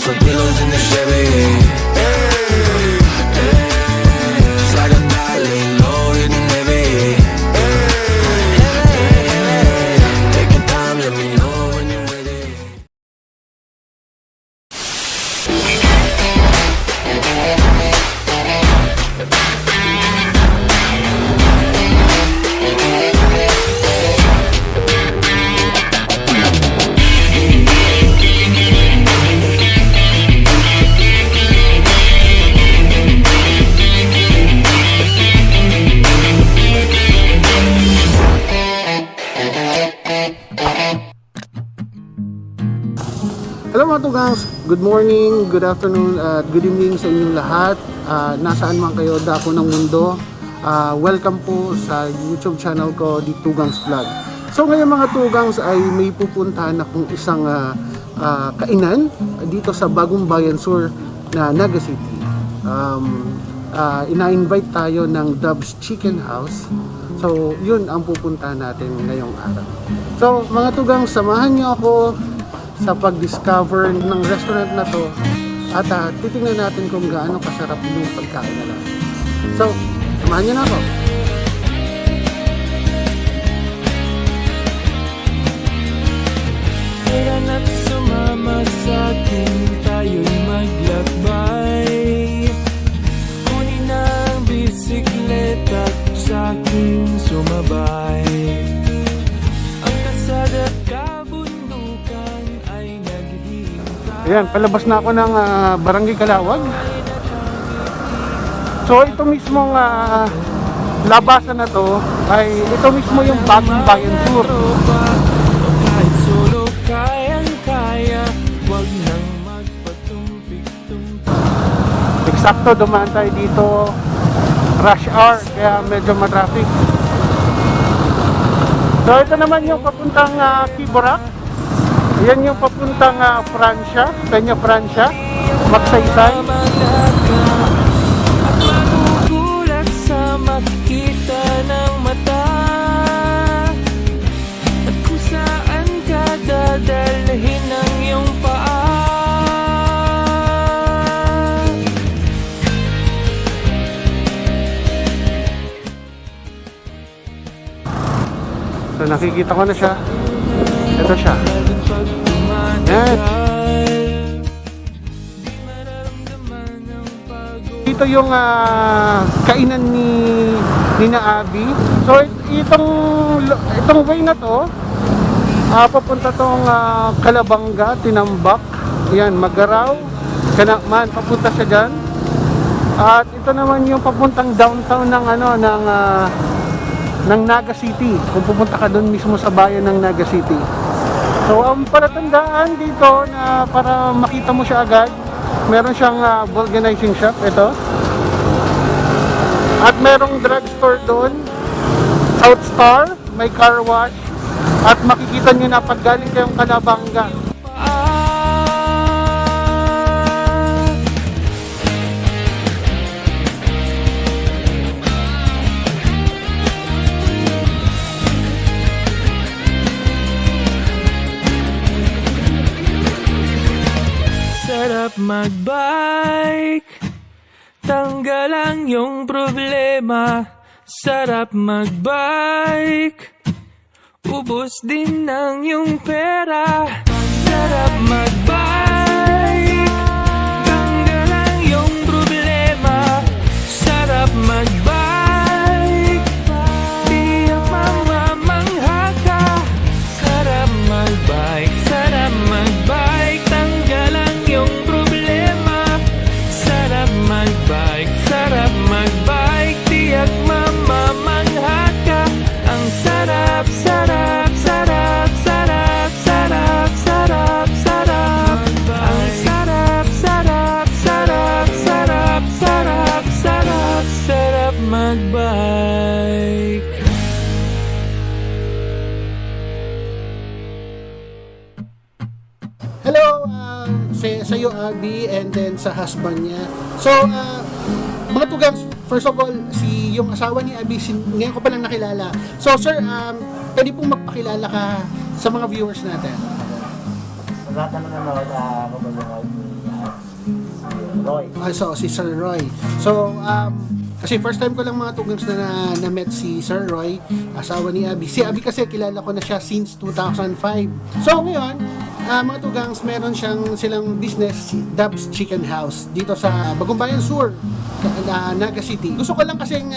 for pillows in the Chevy. Hey, hey, it's like I die laying low, hitting heavy. Hey, take your time, let me know when you're ready. Hello mga tugangs, good morning, good afternoon, at good evening sa inyong lahat. Nasaan man kayo dako ng mundo, welcome po sa YouTube channel ko, The Tugangs Vlog. So ngayon mga tugangs ay may pupuntahan akong isang kainan dito sa Bagong Bayan Sur na Naga City. Ina-invite tayo ng Dubs Chicken House. So yun ang pupuntahan natin ngayong araw. So mga tugangs, samahan niyo ako sa pag-discover ng restaurant na to at titingnan natin kung gaano kasarap yung pagkain nila. So, samahan niyo na ako. Kaya na't sumama sa akin, tayo'y maglakbay. Kunin na ang bisikleta at sa akin sumabay. Ang kasada at kabundukan ay naghihintay. Ayan, palabas na ako ng Barangay Kalawag. So, ito mismong labasan na to ay ito mismo yung Bagong Bayan Sur. Kahit solo kayang-kaya, wag nang magpatumpik-tumpik. Eksakto, dumaan tayo dito rush hour, kaya medyo matraffic. So, ito naman yung papuntang Kiborak. Yan yung papuntang Francia, Peña Francia, Magsaysay. At magugulat sa makita ng mata, at kung saan ka dadalhin ng iyong paa. So, nakikita ko na siya. Ito siya. Yan. Ito yung kainan ni Nina Abby. So itong way na to papunta tong Calabanga, Tinambak. Yan, Magaraw, Kanakman, papunta siya diyan. At ito naman yung papuntang downtown ng ng Naga City. Kung pupunta ka doon mismo sa bayan ng Naga City. So ang palatandaan dito na para makita mo siya agad, meron siyang vulcanizing shop, ito. At merong drugstore doon, South Star, may car wash, at makikita niyo na pag galing kayong Calabanga. Sarap magbike, tanggal ang iyong problema. Sarap magbike, ubos din ang iyong pera. Sarap magbike, tanggal ang iyong problema. Sarap magbike, tiyak mamamangha ka. Sarap magbike, sarap magbike, tanggal ang iyong problema. Sarap magbike, tiyak mamamangha ka. Ang sarap, sarap, sarap, sarap, sarap, sarap, sarap. Ang sarap, sarap, sarap, sarap, sarap, sarap, sarap magbike. Hello, sa iyo Abby, and then sa husband niya. So, mga tugangs, first of all, yung asawa ni Abby, ngayon ko pa lang nakilala. So, sir, pwede pong magpakilala ka sa mga viewers natin. Sa lahat na nanonood, ako ba yung wife ni Roy. Si Sir Roy. So, kasi first time ko lang mga tugangs na met si Sir Roy, asawa ni Abby. Si Abby kasi kilala ko na siya since 2005. So, ngayon, mga tugangs, meron silang business, Dubs Chicken House, dito sa Bagumbayan Sur, Naga City. Gusto ko lang kasing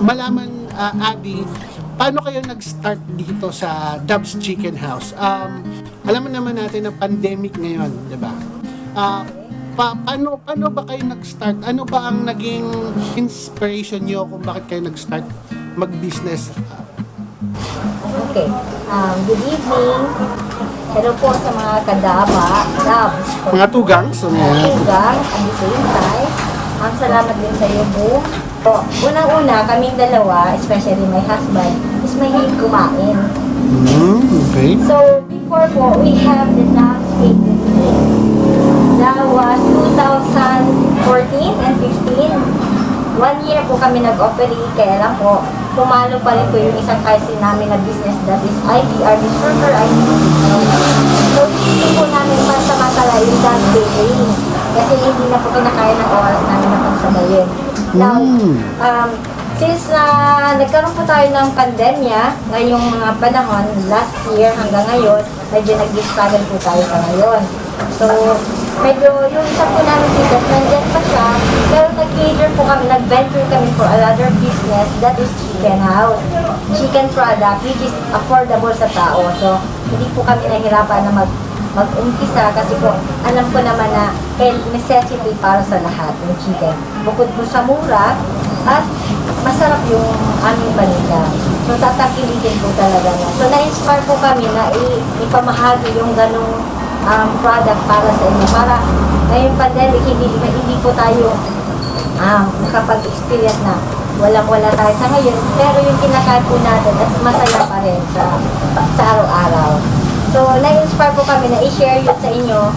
malaman, Abby, paano kayo nag-start dito sa Dubs Chicken House? Alam mo naman natin na pandemic ngayon, di ba? Paano ba kayo nag-start? Ano ba ang naging inspiration nyo kung bakit kayo nag-start mag-business? Okay. Good evening. Hello po sa mga kadaba, Dubs. Mga tugangs? Tugang, at the same time. Salamat din sa iyo, Boom. So, unang-una, kaming dalawa, especially my husband, is mahilig kumain. Okay. So, before po, we have the Dubs Catering. That was 2014 and 15. 1 year po kami nag-operate, kaya lang po, pumalo pa rin po yung isang cousin namin na business, that is IBR, the Surfer IBR. So, hindi po namin pansamantala yung Dubs Catering. Kasi hindi na po kinakaya ng oras namin na pagsabayin. Now, since nagkaroon po tayo ng pandemya, ngayong mga panahon, last year hanggang ngayon, medyo nag-struggle po tayo sa ngayon. So, medyo yung isa po namin business, nandyan pa siya, pero nag-cater po kami, nag-venture kami for another business, that is chicken house. Chicken product, which is affordable sa tao. So, hindi po kami nahihirapan na mag-umpisa kasi po, alam ko naman na necessity para sa lahat, yung chicken. Bukod po sa mura, at masarap yung aming paninda. So, tatakilitin po talaga na. So, na-inspire po kami na ipamahagi yung ganong product para sa inyo. Para ngayong pandemic, hindi po tayo nakapag-experience na walang-wala tayo sa ngayon. Pero yung kinakain po natin, at masaya pa rin sa araw-araw. So, na-inspire po kami na i-share yun sa inyo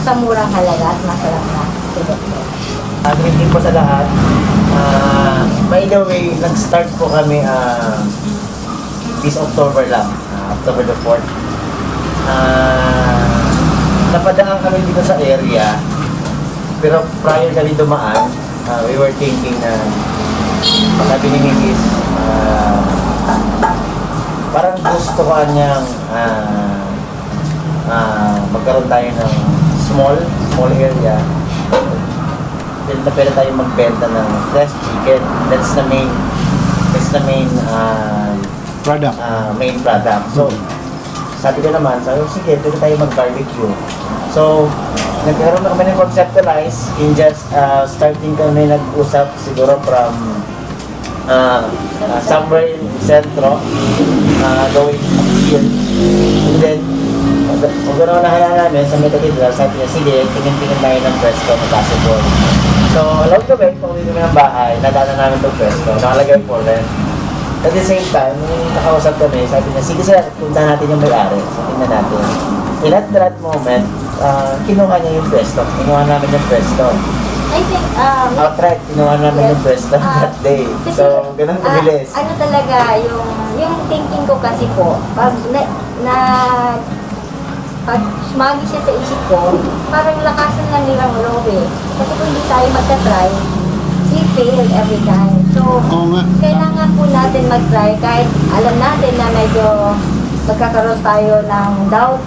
sa murang halaga at masarap na. Good evening po sa lahat. By the way, nag-start po kami this October lang, October the 4th. Napadaan kami dito sa area, pero prior kami dumaan, we were thinking na sabi ni Mrs. Parang gusto ko niyang magkaroon tayo ng small area. Then na pwede tayo magbenta ng fresh chicken. That's the main Product. main product. So, sabi ko naman, sige, pwede tayo mag-barbecue. So, nagkaroon na kami ng conceptualize in just starting kami nag-usap siguro from somewhere in Centro, going here. And then, kung gano'n nahala namin sa Metadidra, sabi niya, sige, tingin-tingin tayo ng presto na possible. So, along the way, kung dito ng bahay, nadaanan namin itong presto, nakalagay for rent. At the same time, nung nakausap kami, sabi niya, sige sir, punta natin yung may-ari. So, tingnan natin. In that moment, kinuha niya yung presto. Kinuha namin yung presto. I think, Outright, kinuha namin yung presto that day. So, ganun kabilis. Ano talaga, yung thinking ko kasi po, pag sumagi siya sa isip ko, parang lakasan lang nilang loob eh. Kasi kung hindi tayo magka-try, we fail every time. So, kailangan po natin mag-try kahit alam natin na medyo magkakaroon tayo ng doubt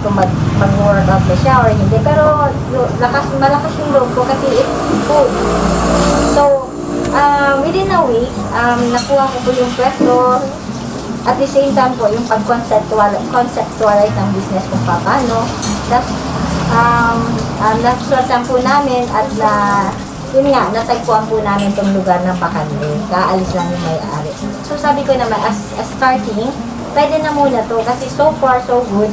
kung mag-workout na siya or hindi. Pero malakas yung loob ko kasi it's food. So, within a week, nakuha ko po yung pwesto. At the same time po, yung pag-conceptualize ng business kung paano. Tapos, nasuwatan po namin at yun nga, natagpuan po namin itong lugar ng Bakande. Kaalis lang yung may-ari. So sabi ko naman, as starting, pwede na muna to kasi so far, so good.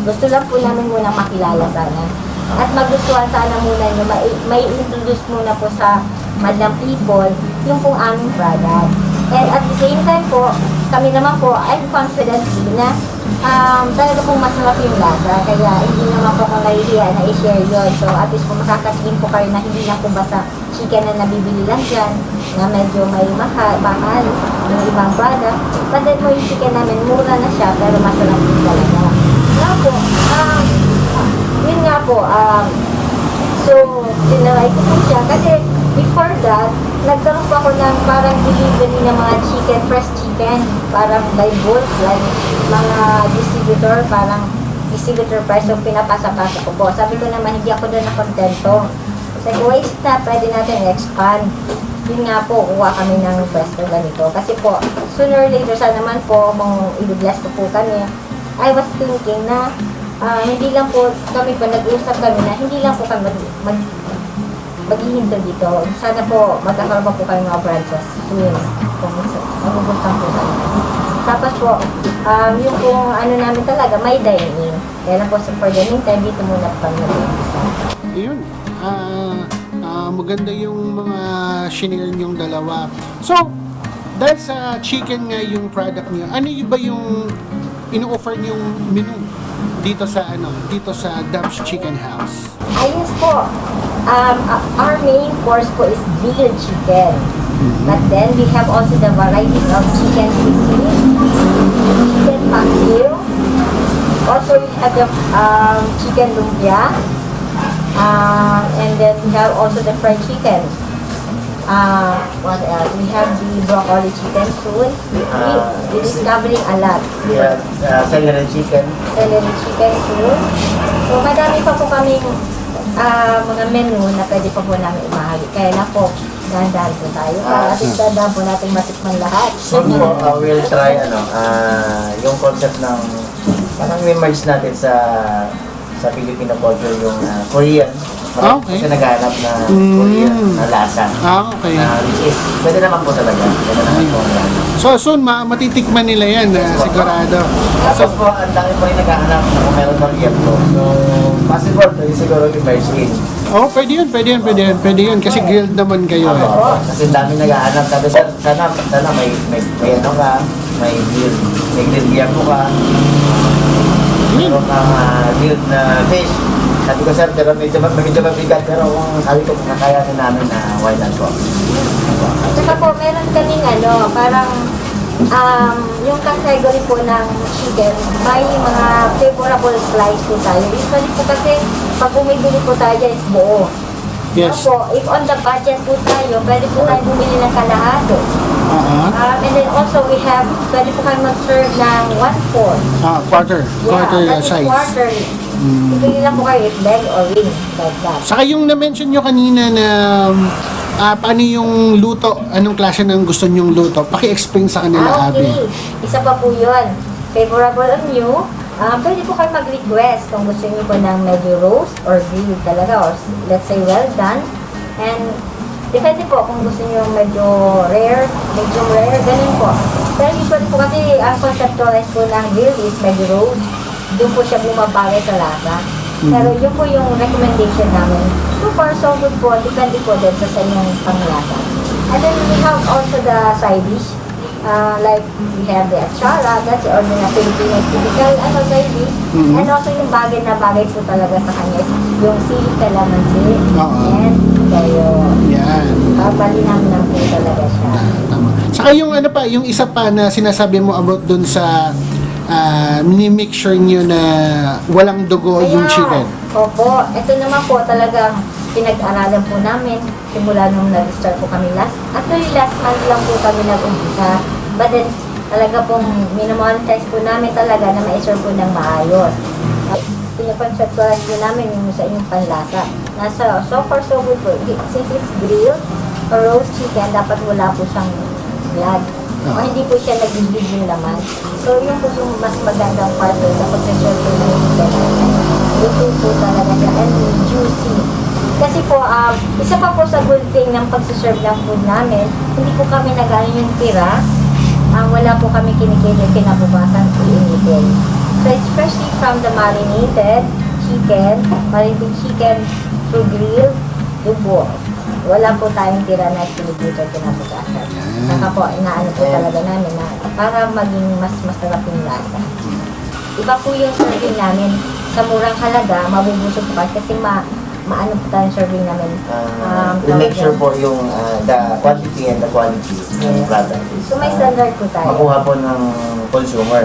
Gusto lang po namin muna makilala sana. At magustuhan sana muna nyo, may introduce muna po sa madlang people yung pong aming product. And at the same time po, kami naman po, I'm confident na talaga pong masarap yung lasa. Kaya hindi naman po akong nahihiya na i-share yun. So at least po makakatingin po kayo na hindi lang po basta chicken na nabibili lang dyan, na medyo may mahal yung ibang product. But then po yung chicken namin, mura na siya, pero masarap din talaga. Nga po, yun nga po, So, tinaway ko po siya kasi before that, nagkaroon po ako ng parang delivery ng mga chicken, fresh chicken, parang by bulk, like mga distributor, parang distributor price yung pinapasa-pasa ko po. Sabi ko naman, hindi ako doon na kontento. Sabi ko, wait na, pwede natin expand. Yun nga po, kuha kami ng pwesto ganito. Kasi po, sooner or later, sana naman po, kung i-bless ko po kami, I was thinking na hindi lang po kami po, nag-usap kami na hindi lang po kami maghihinto dito. Sana po, magkakaroon pa po kayo mga branches soon. Kung magugustuhan po kami. Tapos po, yung kung ano namin talaga, may dining. Kaya lang po sa for the meantime, dito muna po kami mag-uusap. Ayun. Maganda yung mga shinare niyong dalawa. So, dahil sa chicken nga yung product niyo, ano ba yung ino-offer niyong menu dito sa Dubs Chicken House? Ayos po. Our main course po is grilled chicken. But then we have also the varieties of chicken sisig, chicken paksiw. Also we have the chicken lumpia. And then we have also the fried chicken. What else? We have the broccoli chicken soon. We're discovering a lot. Yeah, celery chicken. Celery chicken soon. So madami pa po kaming mga menu na pwede pa po namin imahagi. Kaya na po, dahan-dahan po tayo. Para at least dahan po natin matikman lahat. Soon po, we'll try yung concept ng parang merge natin sa Filipino culture yung Korean. Okay. Kasi naghahanap na Korean na lasa. Okay. Which is, pwede naman po talaga. Pwede naman po. So soon, matitikman nila yan, sigurado. Tapos po, ang dami po yung naghahanap na kung meron ng liempo. So, possible, pwede siguro yung merge in. Oh, pwede yun kasi grilled naman kayo eh. Kasi dami naghahanap. Sabi, sana may ano ka, may grilled liempo ka. Meron kang grilled na fish. Sabi ko, sir, pero medyo mabigat. Pero kung sabi ko, kakayanin namin na why not po. At saka po, meron kaming parang yung category po ng chicken, may mga favorable slice po tayo. Usually po kasi, pag bumibili po tayo dyan is buo. Yes. So, if on the budget po tayo, pwede po tayo bumili ng kalahati. And then also, pwede po kayo mag-serve ng 1/4. Quarter that is size. quarter. Pipili lang po kayo if leg or wing, like that. Saka yung na-mention nyo kanina na paano yung luto, anong klase ng gusto nyong luto, paki-explain sa kanila, Abby. Okay. Isa pa po yun. Favorable on you. Pwede po kayo mag-request kung gusto niyo po ng medyo roast or grilled talaga or let's say well done. And depende po kung gusto niyo medyo rare, medium rare, ganun po. Pero usually po kasi ang conceptualize po ng grilled is medyo roast. Doon po siya bumabagay sa lasa. Pero yun po yung recommendation namin. So far, so good po. Depende po din sa inyong panglasa. And then we have also the side dish. Like we have the achara, that's or the Filipino typical side dish. And also yung bagay na bagay po talaga sa kanya is yung sili calamansi and kayo. Yan. Malinam lang po talaga siya. Tama. Saka yung yung isa pa na sinasabi mo about dun sa mini-make sure nyo na walang dugo yung chicken. Opo. Ito naman po talagang pinag-aralan po namin simula nung nag-start po kami last month lang po kami nag-umpisa. But then, talaga pong minimonetize po namin talaga na ma-serve po ng maayos. Pinaconceptualize po namin yung sa inyong panlasa. So far so good po. Since it's grilled or roast chicken, dapat wala po siyang blood. O hindi po siya nag-ibig yung laman. So yun po yung mas magandang part po na pag-serve po ng chicken natin. Luto po talaga siya and juicy. Kasi po, isa pa po sa good thing ng pag-serve ng food namin, hindi po kami nag-ano yung tira. Wala po kami kinikita kinabukasan po initin. So it's freshly from the marinated chicken to grill, dubo. Wala po tayong tira na kinikita kinabukasan. Saka po, inaano po talaga namin na para maging mas masarap yung lasa. Iba po yung serving namin. Sa murang halaga, mabubusog po kasi maano po tayong serving namin. We make sure po yung the quantity and the quality ng product. So may standard po tayo. Makuha po ng consumer.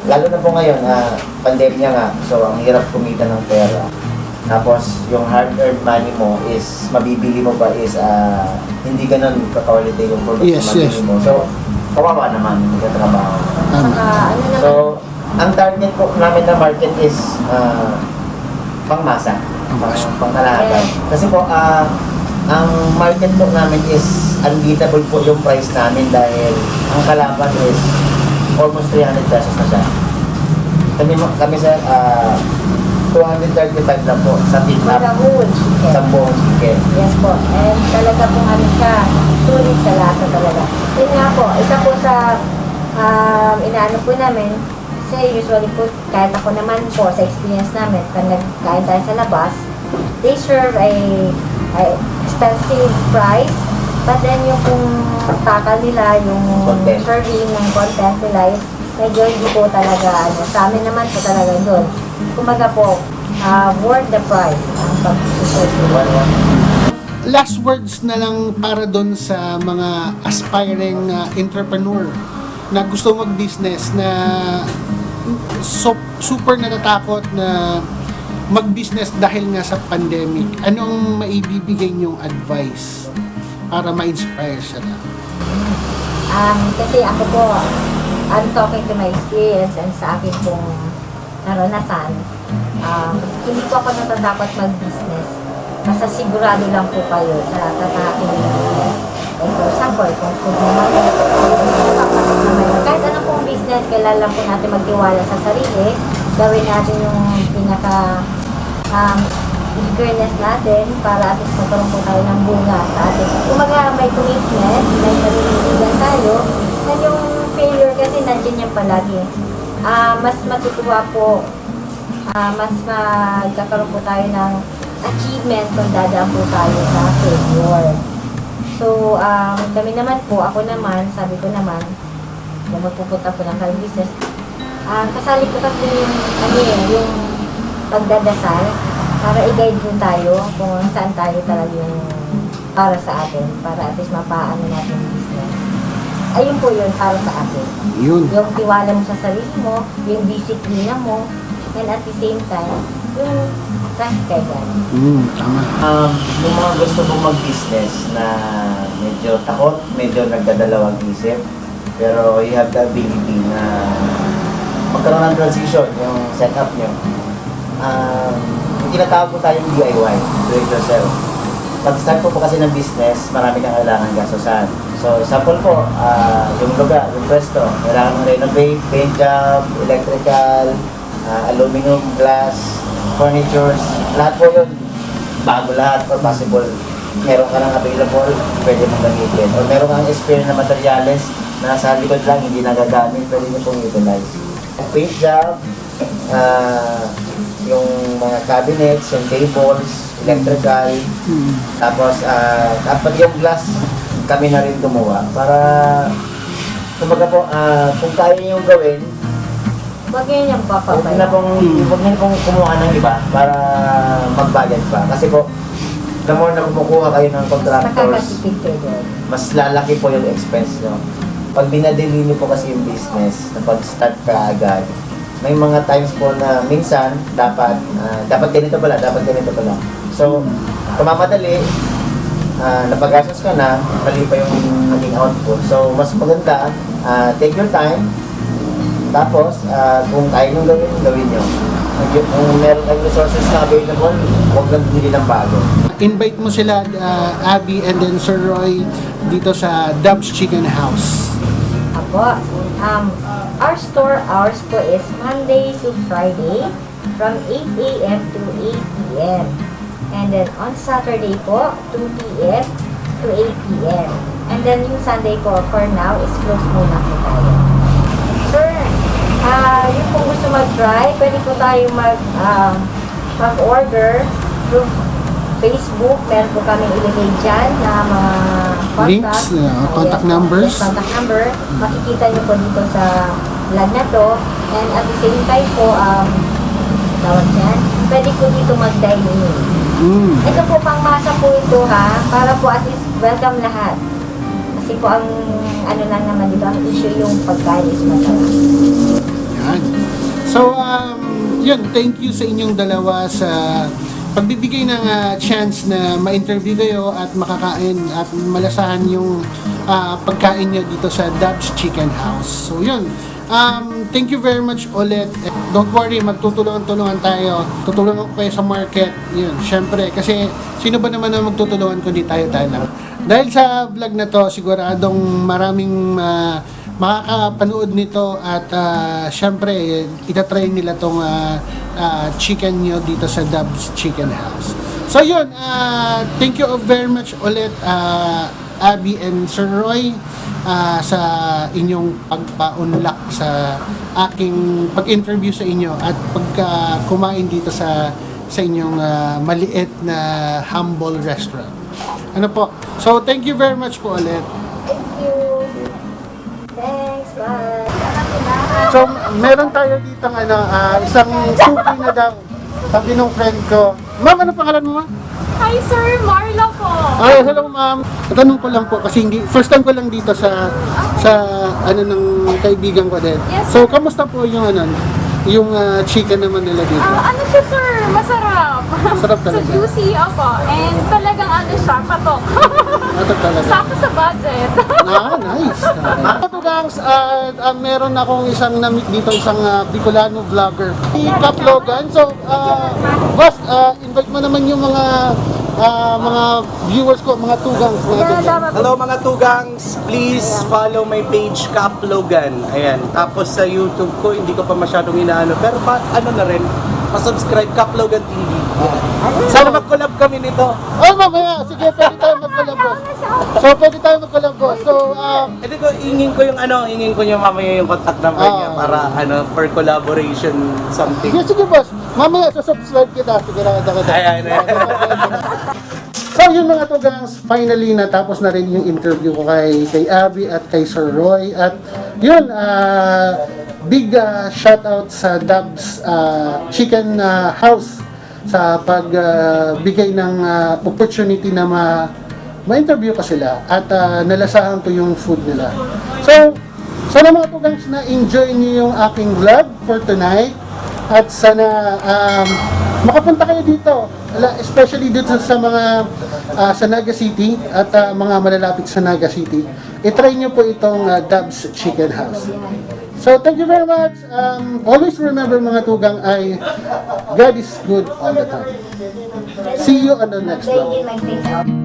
Lalo na po ngayon, pandemya nga, so ang hirap kumita ng pera. Tapos yung hard-earned money mo is, mabibili mo ba is hindi ganun ka-quality yung product Yes, na mabibili yes. mo. So, kawawa naman, hindi ka trabaho. Saka ano naman, So, ang target po namin na market is pangmasa, pangkalahatan. Yes. Kasi po, ang market po namin is unbeatable po yung price namin dahil ang kalaban is almost 300 pesos na siya. Kami sa 235 lang po sa for pick-up, the whole chicken. sa buong chicken. Yes po. And talaga pong ano siya, sulit sa lasa talaga. Yun nga po, isa po sa inaano po namin, kasi usually po, kahit ako naman po, sa experience namin, pag nagkain tayo sa labas, they serve a expensive price, but then yung kung takal nila, yung Content. serving ng content nila, is medyo hindi po talaga, ano, sa amin naman po talaga yun. Kumaga po, worth the price ang pag-serve. Last words na lang para doon sa mga aspiring entrepreneur na gusto mag-business na super natatakot na mag-business dahil nga sa pandemic. Anong maibibigay niyong advice para ma-inspire sila? Kasi ako po, I'm talking to my experience and sa akin pong naranasan, hindi po ako natatakot mag-business. Basta sigurado lang po kayo sa tatahakin ng business. And for example, kung food naman, kahit anong pong business, kailangan lang po natin magtiwala sa sarili, gawin natin yung pinaka eagerness natin para at least magkaroon po tayo ng bunga sa atin. Kumaga may commitment, may naliligan tayo, na yung failure kasi nandiyan yan palagi. Mas matutuwa po, mas magkakaroon po tayo ng achievement kung dadaan po tayo sa failure. So, kami naman po, ako naman, sabi ko naman, kung magpupunta po ng kaling business, kasali ko kasi yung pagdadasal para i-guide po tayo kung saan tayo talaga yung para sa atin, para at least mapaano natin yung business. Ayun po yun para sa atin. Yun. Yung tiwala mo sa sarili mo, yung disiplina mo, and at the same time, yung trust kay God. Tama. Yung mga gusto mong mag-business na medyo takot, medyo nagdadalawang isip, pero you have the ability na magkaroon ng transition, yung setup nyo. Yung tinatawag po tayong DIY, do it yourself. Pag-start po kasi ng business, marami kang kailangan gastusan. So, example po, yung lugar, yung pwesto, kailangan mong renovate, paint job, electrical, aluminum, glass, furnitures, lahat po yun, bago lahat or possible. Meron ka lang available, pwede mong gamitin. O meron kang spare na materyales na sa likod lang, hindi nagagamit, pwede nyo pong utilize. Paint job, yung mga cabinets, yung tables, electrical, tapos dapat yung glass, kami na rin gumawa para kumbaga po, kung kaya nyo gawin, Huwag yun yung huwag na pong kumuha ng iba para mag-budget pa. Kasi po, the more na kumukuha kayo ng contractors, Nakakatipid kayo doon. mas lalaki po yung expense nyo. Pag binadili nyo po kasi yung business, na pag-start ka agad, may mga times po na minsan, dapat ganito pala, dapat ganito pala. So, kumamadali, napagastos ka na, mali pa yung naging output. So, mas maganda, take your time, tapos, kung kaya nyo gawin nyo. Kung meron kayong resources na available, huwag lang bumili ng bago. Invite mo sila, Abby and then Sir Roy, dito sa Dub's Chicken House. Apo, our store hours po is Monday to Friday from 8 a.m. to 8 p.m. And then on Saturday po, 2 p.m. to 8 p.m. And then yung Sunday po, for now, is closed muna po tayo. Sir, yung kung gusto mag-try, pwede po tayo mag-order through Facebook. Meron po kami ilagay dyan na mga Links, contact numbers. Yes, contact number. Makikita nyo po dito sa vlog na to. And at the same time po, tawag dyan, pwede po dito mag-dine in. Ito po pang masa po ito ha, para po at least welcome lahat. Kasi po ang ano lang naman dito, ang issue yung pagkain is masarap. Yan. So, yun, thank you sa inyong dalawa sa pagbibigay ng chance na ma-interview kayo at makakain at malasahan yung pagkain nyo dito sa Dubs Chicken House. So yun, thank you very much ulit. Don't worry, magtutulungan-tulungan tayo. Tutulungan ko kayo sa market. Yun, syempre, kasi sino ba naman ang magtutulungan kundi tayo-tayo lang. Dahil sa vlog na to, siguradong maraming makakapanood nito at syempre, itatry nila tong chicken nyo dito sa Dubs Chicken House. So yun, thank you very much ulit Abby and Sir Roy sa inyong pagpa-unlock sa aking pag-interview sa inyo at pagka kumain dito sa inyong maliit na humble restaurant. Ano po? So thank you very much po ulit. Thank you. Thanks, bye. So meron tayo dito isang suki na daw. Sabi nung friend ko, ma'am, ano pangalan mo, ma'am? Hi sir, Marla po. Ay, hello ma'am. Tanong ko lang po kasi first time ko lang dito sa ng kaibigan ko din. Yes, So, kamusta po yung chicken naman nila dito? Ano siya sir, masarap. Masarap talaga. So juicy ako. And talagang ano siya, patok. Ito talaga. Sakto sa budget. Nice. Ito gangs, meron akong isang namit dito, isang Bicolano vlogger. Si Cap Logan. So, boss, invite mo naman yung mga viewers ko, mga tugangs. Hello mga tugangs, please follow my page Cap Logan. Ayan. Tapos sa YouTube ko hindi ko pa masyadong inaano, pero ano na rin, pa-subscribe Cap Logan TV. Sana mag-collab kami nito. Oh, mamaya. Sige, pwede tayo mag-collab, boss. So, Hindi ko ingin ko yung mamaya yung contact number niya para for collaboration something. sige, boss. Mamaya, subscribe kita. Sige, Ayan. So yun mga tugangs, finally natapos na rin yung interview ko kay Abby at kay Sir Roy. At yun, big shout out sa Dubs Chicken House sa pagbigay ng opportunity na ma-interview ko sila at nalasahan ko yung food nila. So, sana mga tugangs na enjoy niyo yung aking vlog for tonight at sana makapunta kayo dito, especially dito sa mga sa Naga City at mga malalapit sa Naga City. I-try nyo po itong Dubs Chicken House. So, thank you very much. Always remember mga tugang God is good all the time. See you on the next vlog. They need my TikTok.